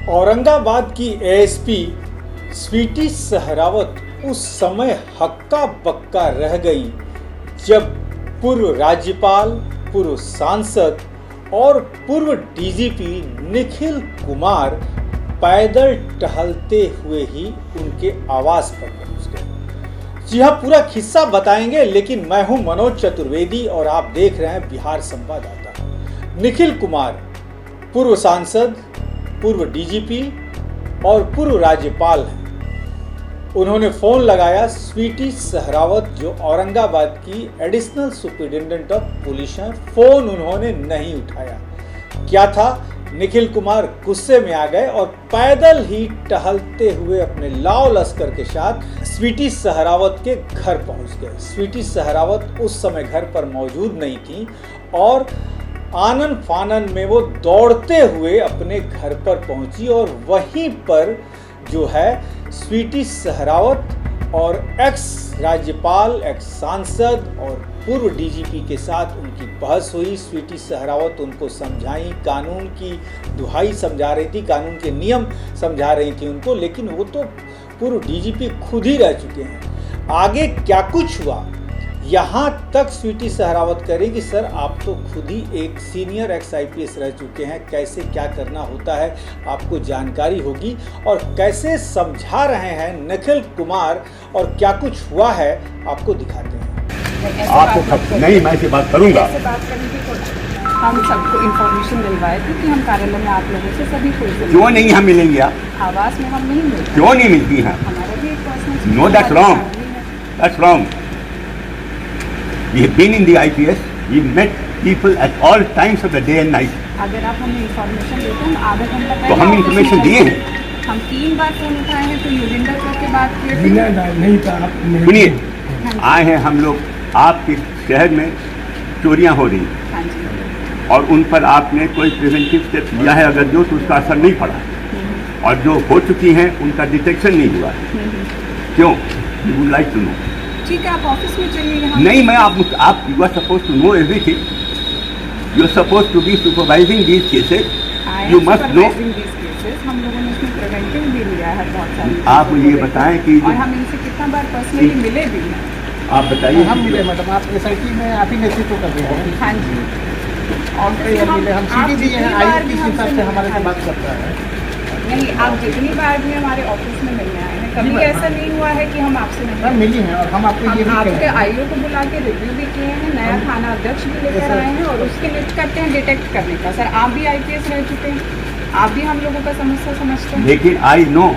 औरंगाबाद की एएसपी स्वीटी सहरावत उस समय हक्का बक्का रह गई जब पूर्व राज्यपाल, पूर्व सांसद और पूर्व डीजीपी निखिल कुमार पैदल टहलते हुए ही उनके आवास पर पहुंच गए। जी हाँ, पूरा किस्सा बताएंगे, लेकिन मैं हूं मनोज चतुर्वेदी और आप देख रहे हैं बिहार संवाददाता। निखिल कुमार पूर्व सांसद, पूर्व डीजीपी और पूर्व राज्यपाल हैं। उन्होंने फोन लगाया स्वीटी सहरावत जो औरंगाबाद की एडिशनल सुपरिटेंडेंट ऑफ पुलिस हैं। फोन उन्होंने नहीं उठाया। क्या था, निखिल कुमार गुस्से में आ गए और पैदल ही टहलते हुए अपने लाव लश्कर के साथ स्वीटी सहरावत के घर पहुंच गए। स्वीटी सहरावत उस समय घर पर मौजूद नहीं थी और आनन फानन में वो दौड़ते हुए अपने घर पर पहुंची और वहीं पर जो है स्वीटी सहरावत और एक्स राज्यपाल, एक्स सांसद और पूर्व डीजीपी के साथ उनकी बहस हुई। स्वीटी सहरावत उनको समझाई, कानून की दुहाई समझा रही थी, कानून के नियम समझा रही थी उनको, लेकिन वो तो पूर्व डीजीपी खुद ही रह चुके हैं। आगे क्या कुछ हुआ, यहाँ तक स्वीटी सहरावत करें कि सर आप तो खुद ही एक सीनियर एक्स-आईपीएस रह चुके हैं, कैसे क्या करना होता है आपको जानकारी होगी, और कैसे समझा रहे हैं निखिल कुमार और क्या कुछ हुआ है आपको दिखाते हैं। आपको नहीं, मैं से बात करूंगा। हम सबको इन्फॉर्मेशन दिलवाए थे कि हम कार्यालय में आप लोगों से सभी को क्यों नहीं हम मिलेंगे? आप आवास में हम नहीं मिलते। क्यों नहीं मिलती हैं? हमारा भी एक personal no, that's wrong, that's wrong. We have been in the IPS. We met people at all times of the day and night. अगर आप हमें इन्फॉर्मेशन देते हैं आधा घंटा पहले तो हम इन्फॉर्मेशन दिए हैं। हम 3 बार फोन उठाए हैं, तो योगिंदर सर के बात किए थे। नहीं था। सुनिए, आए हैं हम लोग, आपके शहर में चोरियां हो रही हाँ जी। और उन पर आपने कोई प्रिवेंटिव स्टेप लिया है अगर जो, तो उसका असर नहीं पड़ा, और जो हो चुकी हैं उनका डिटेक्शन नहीं हुआ। क्यों? You would like to know. ठीक है, आप ऑफिस में चलिए। नहीं, मैं आप you are suppose to know everything. You are suppose to be supervising these cases. You must know. हम लोगों ने इसमें प्रिवेंटिव भी लिया है बहुत सारी। आप मुझे ये बताएं कि और हम इनसे कितना बार पर्सनली मिले भी हैं। आप बताइए। हम मिले मैडम, आप एसआईटी में आप ही नेतृत्व कर रहे हैं। हाँ जी। और कई बार मिले, हम सीधी भी हैं, आयुक्त इस हिसाब से हमारे से बात करता है। नहीं, आप जितनी बार भी हमारे ऑफिस में मिलने आए हैं, कभी ऐसा नहीं हुआ है कि हम आपसे नहीं मैम मिली हैं और हम आपको ये भी आपके कहेंगे। आईओ को बुला के रिव्यू भी किए हैं, नया थाना अध्यक्ष भी लेकर आए हैं और उसके लिस्ट करते हैं डिटेक्ट करने का। सर आप भी आईपीएस रह चुके हैं, आप भी हम लोगों का समस्या समझते हैं। लेकिन आई नो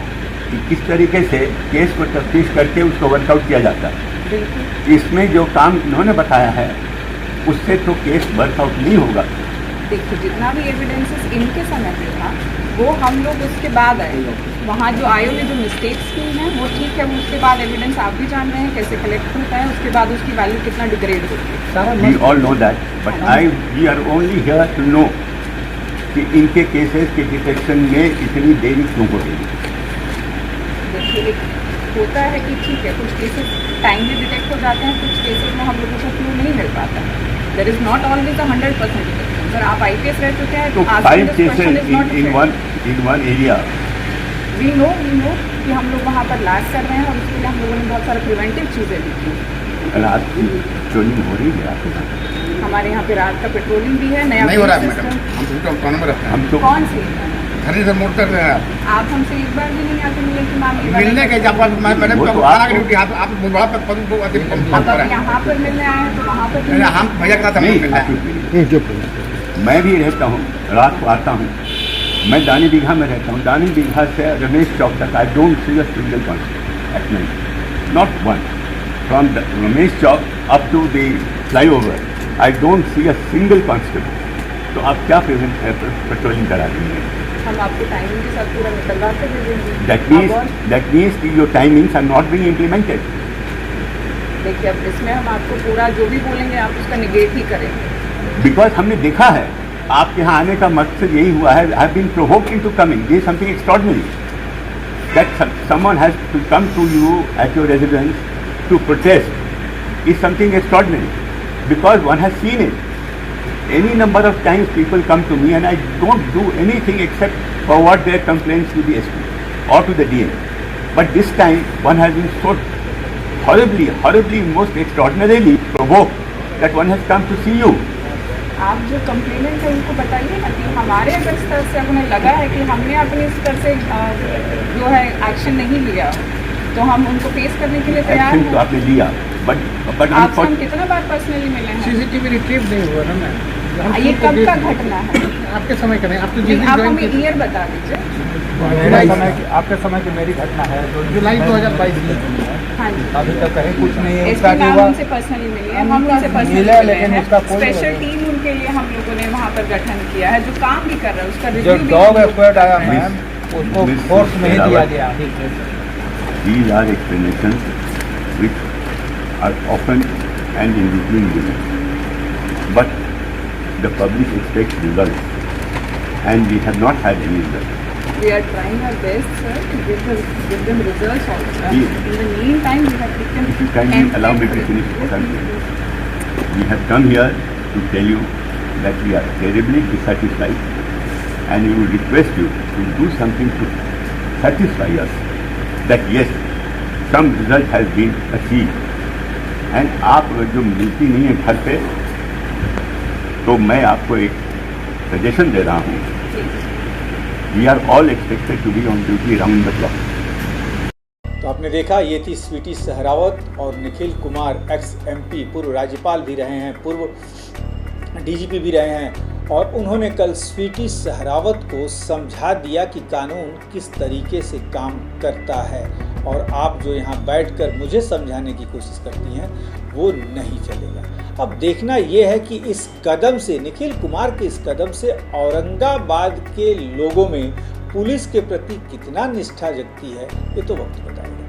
कि किस तरीके से केस को तफ्तीश करके उसको वर्कआउट किया जाता है। बिल्कुल। इसमें जो काम इन्होंने बताया है उससे तो केस वर्कआउट नहीं होगा। देखिए, जितना भी एविडेंसेस इनके समय पे था वो हम लोग उसके बाद आए। वहाँ जो आयो ने जो मिस्टेक्स की हैं वो ठीक है, उसके बाद एविडेंस आप भी जान रहे हैं कैसे कलेक्ट होता है, उसके बाद उसकी वैल्यू कितना डिग्रेड होती है। We all know that, but we are only here to know कि इनके केसेस के डिटेक्शन में इतनी देरी क्यों हो रही है। देखिए, एक होता है कि ठीक है कुछ केसेस टाइमली डिटेक्ट हो जाते हैं, कुछ केसेस में हम लोगों को क्लू नहीं मिल पाता। There is not always 100% detection. Sir आप आईपीएस रह चुके हैं, तो 5 cases in one area. We know कि हम लोग वहाँ पर लास्ट कर रहे हैं और उसके लिए हम लोगों ने बहुत सारे प्रिवेंटिव चीज़ें भी की। रात की पेट्रोलिंग हो रही है आपके साथ? हमारे यहाँ पे रात का पेट्रोलिंग भी है, नया नहीं हो रहा है सिस्टम। मैडम, हम तो कानून में रहते हैं। हम तो कौन सी? घर से मोड़ कर रहे हैं आप हमसे एक बार भी नहीं आके मिले कि मैम ये मिलने के जब मैडम वो तो तो खाना आपको- की ड्यूटी आप बड़ा पद को अधिक कम अब कर आप यहाँ पर मिलने आए हैं तो वहाँ पर रहे हैं। हम भैया का था नहीं, मिलना आप- मैं भी रहता हूँ, रात को आता हूँ। मैं दानी बीघा में रहता हूँ। दानी बीघा से रमेश चौक तक I don't see a single constable at night, not one. From the Ramesh Chowk up to the flyover I don't see a single constable. तो आप क्या पेट्रोलिंग करा रही हैं? हम आपको टाइमिंग के साथ पूरा निकलवा के दे देंगे। That means कि your timings are not being implemented. देखिए, अब इसमें हम आपको पूरा जो भी बोलेंगे आप उसका निगेट ही करेंगे। Because हमने देखा है आपके यहाँ आने का मकसद यही हुआ है। I have been provoked into coming. This is something extraordinary. That someone has to come to you at your residence to protest is something extraordinary because one has seen it. Any number of times people come to me and I don't do anything except forward their complaints to the SP or to the DM. But this time one has been so horribly, most extraordinarily provoked that one has come to see you. आप जो complainant है उनको बताइए ना कि हमारे अगर स्तर से उन्हें लगा है कि हमने अपने स्तर से जो है एक्शन नहीं लिया तो हम उनको फेस करने के लिए तैयार Action तो हैं। आपने लिया, but आपसे हम कितना बार पर्सनली मिले हैं? सीसीटीवी रिट्रीव नहीं हुआ ना मैम। ये कब का घटना है? आपके समय का नहीं, आप तो जिस दिन आप ज्वाइन हमें किए ईयर बता दीजिए। आपके समय की मेरी घटना है जो जुलाई 2022 में। हाँ जी। अभी तक कहीं कुछ नहीं है। इसके नाम उनसे पर्सनली मिली है, हम उनसे पर्सनली मिला, मिले लेकिन हैं। उसका कोई स्पेशल टीम उनके लिए हम लोगों ने वहाँ पर गठन किया है जो काम भी कर रहा है उसका जो रिव्यू भी डॉग हम लोग- एक्सपर्ट आया मैम उसको Miss फोर्स नहीं दिया Rawat. गया। These are explanations which are often and in between given. But the public expects results and we have not had any results. We are trying our best, sir, to give them results also. Yes. In the meantime, we have taken. If you kindly allow me to finish what I'm saying. We have come here to tell you that we are terribly dissatisfied and we would request you to do something to satisfy us that yes, some result has been achieved. And आप जो मिलती नहीं है घर पे तो मैं आपको एक सजेशन दे रहा हूँ. We are all expected to be on duty round the clock. तो आपने देखा, ये थी स्वीटी सहरावत और निखिल कुमार, एक्स MP, पूर्व राज्यपाल भी रहे हैं, पूर्व DGP भी रहे हैं, और उन्होंने कल स्वीटी सहरावत को समझा दिया कि कानून किस तरीके से काम करता है और आप जो यहाँ बैठकर मुझे समझाने की कोशिश करती हैं वो नहीं चलेगा। अब देखना ये है कि इस कदम से, निखिल कुमार के इस कदम से औरंगाबाद के लोगों में पुलिस के प्रति कितना निष्ठा जगती है, ये तो वक्त बताएगा।